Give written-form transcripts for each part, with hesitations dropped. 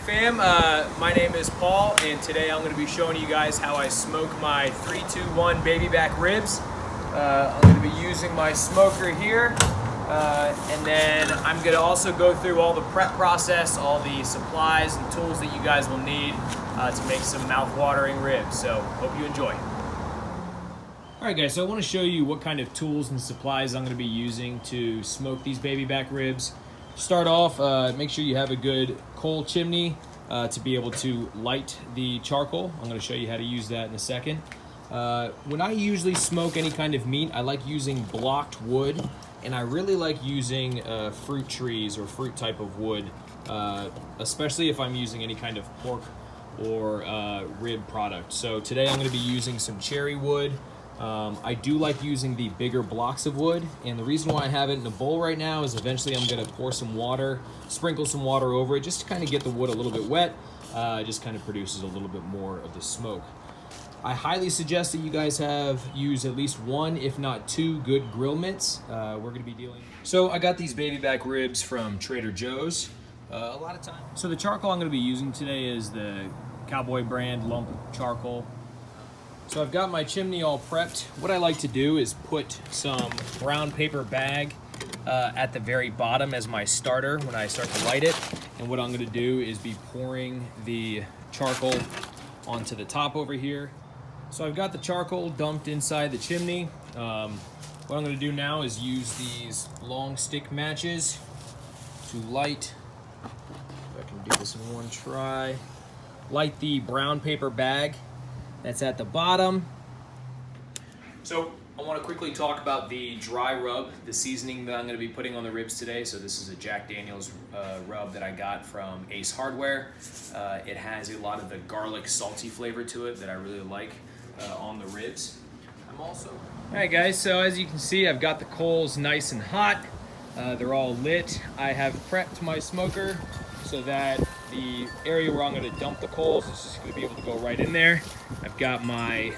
fam, my name is Paul, and today I'm going to be showing you guys how I smoke my 3-2-1 baby back ribs. I'm going to be using my smoker here, and then I'm going to also go through all the prep process, all the supplies and tools that you guys will need to make some mouth-watering ribs. So, hope you enjoy. Alright guys, so I want to show you what kind of tools and supplies I'm going to be using to smoke these baby back ribs. Start off, make sure you have a good coal chimney to be able to light the charcoal. I'm going to show you how to use that in a second. When I usually smoke any kind of meat, I like using blocked wood, and I really like using fruit trees or fruit type of wood, especially if I'm using any kind of pork or rib product. So today I'm going to be using some cherry wood. I do like using the bigger blocks of wood, and the reason why I have it in a bowl right now is eventually I'm going to pour some water, sprinkle some water over it just to kind of get the wood a little bit wet. It just kind of produces a little bit more of the smoke. I highly suggest that you guys use at least one, if not two, good grill mitts. We're going to be dealing. So I got these baby back ribs from Trader Joe's. A lot of time. So the charcoal I'm going to be using today is the Cowboy brand lump charcoal. So I've got my chimney all prepped. What I like to do is put some brown paper bag at the very bottom as my starter when I start to light it. And what I'm going to do is be pouring the charcoal onto the top over here. So I've got the charcoal dumped inside the chimney. What I'm going to do now is use these long stick matches to light. If I can do this in one try. Light the brown paper bag that's at the bottom. So I want to quickly talk about the dry rub, the seasoning that I'm going to be putting on the ribs today. So this is a Jack Daniel's rub that I got from Ace Hardware. It has a lot of the garlic salty flavor to it that I really like on the ribs. Alright guys, so as you can see, I've got the coals nice and hot. They're all lit. I have prepped my smoker so that the area where I'm going to dump the coals is just going to be able to go right in there. I've got my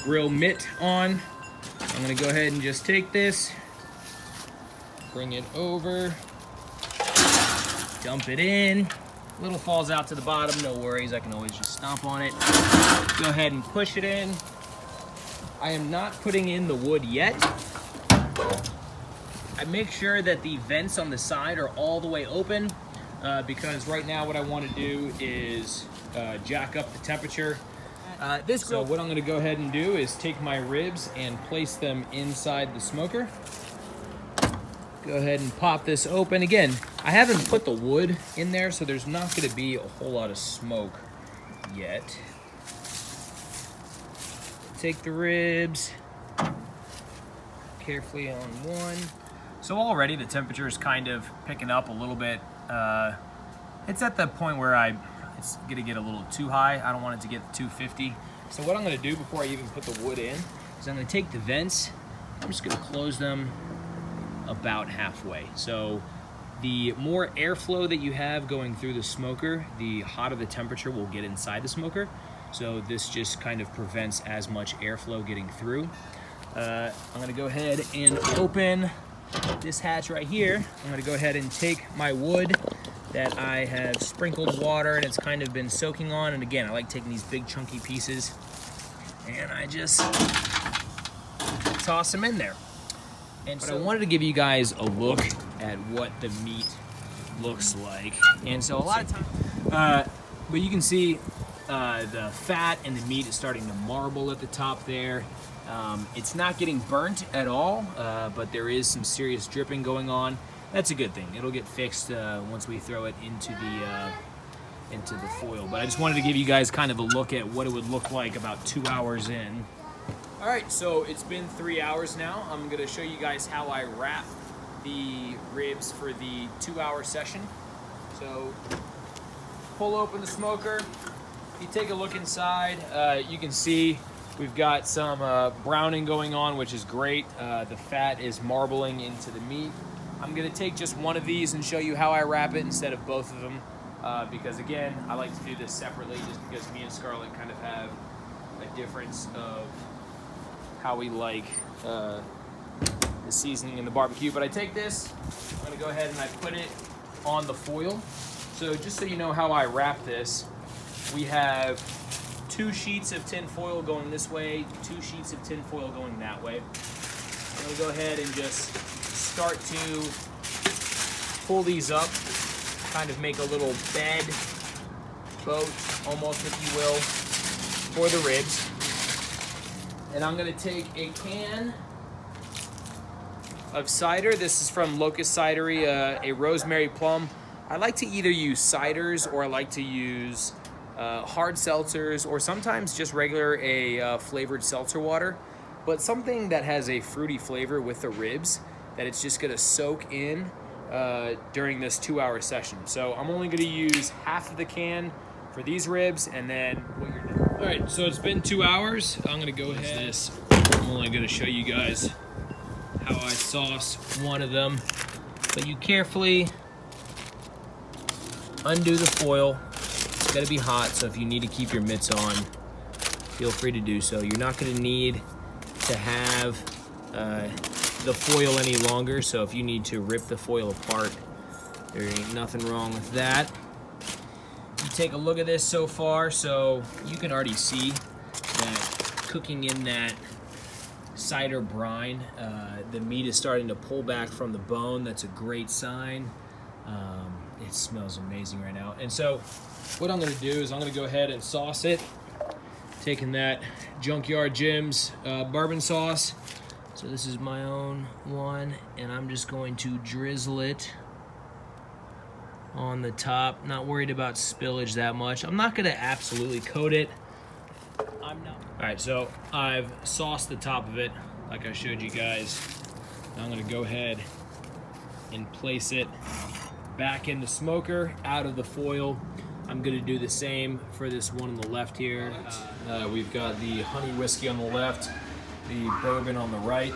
grill mitt on. I'm going to go ahead and just take this, bring it over, dump it in. A little falls out to the bottom, no worries, I can always just stomp on it. Go ahead and push it in. I am not putting in the wood yet. I make sure that the vents on the side are all the way open because right now what I want to do is jack up the temperature. So what I'm going to go ahead and do is take my ribs and place them inside the smoker. Go ahead and pop this open. Again, I haven't put the wood in there, so there's not going to be a whole lot of smoke yet. Take the ribs carefully on one. So already the temperature is kind of picking up a little bit. It's at the point where it's gonna get a little too high. I don't want it to get 250. So what I'm gonna do before I even put the wood in is I'm gonna take the vents, I'm just gonna close them about halfway. So the more airflow that you have going through the smoker, the hotter the temperature will get inside the smoker. So this just kind of prevents as much airflow getting through. I'm gonna go ahead and open this hatch right here. I'm gonna go ahead and take my wood that I have sprinkled water and it's kind of been soaking on. And again, I like taking these big chunky pieces and I just toss them in there. And so I wanted to give you guys a look at what the meat looks like. And so a lot of times, but you can see the fat and the meat is starting to marble at the top there. It's not getting burnt at all, but there is some serious dripping going on. That's a good thing. It'll get fixed once we throw it into the foil. But I just wanted to give you guys kind of a look at what it would look like about 2 hours in. All right, so it's been 3 hours now. I'm gonna show you guys how I wrap the ribs for the 2-hour session. So pull open the smoker. You take a look inside. You can see we've got some browning going on, which is great. The fat is marbling into the meat. I'm gonna take just one of these and show you how I wrap it instead of both of them. Because again, I like to do this separately just because me and Scarlett kind of have a difference of how we like the seasoning and the barbecue. But I take this, I'm gonna go ahead and I put it on the foil. So just so you know how I wrap this, we have 2 sheets of tin foil going this way, 2 sheets of tin foil going that way. I'm gonna go ahead and just start to pull these up, kind of make a little bed, boat, almost if you will, for the ribs. And I'm gonna take a can of cider. This is from Locust Cidery, a rosemary plum. I like to either use ciders or I like to use hard seltzers, or sometimes just regular flavored seltzer water, but something that has a fruity flavor with the ribs that it's just gonna soak in during this 2-hour session. So I'm only gonna use half of the can for these ribs, and then what you're doing. All right, so it's been 2 hours. I'm gonna go ahead. I'm only gonna show you guys how I sauce one of them, but you carefully undo the foil. It's gotta be hot, so if you need to keep your mitts on, feel free to do so. You're not gonna need to have the foil any longer, so if you need to rip the foil apart, there ain't nothing wrong with that. You take a look at this so far, so you can already see that cooking in that cider brine, the meat is starting to pull back from the bone. That's a great sign. It smells amazing right now. And so what I'm gonna do is I'm gonna go ahead and sauce it, taking that Junkyard Jim's bourbon sauce. So this is my own one, and I'm just going to drizzle it on the top. Not worried about spillage that much. I'm not gonna absolutely coat it. I'm not. All right, so I've sauced the top of it like I showed you guys. Now I'm gonna go ahead and place it back in the smoker, out of the foil. I'm gonna do the same for this one on the left here. We've got the honey whiskey on the left, the bourbon on the right.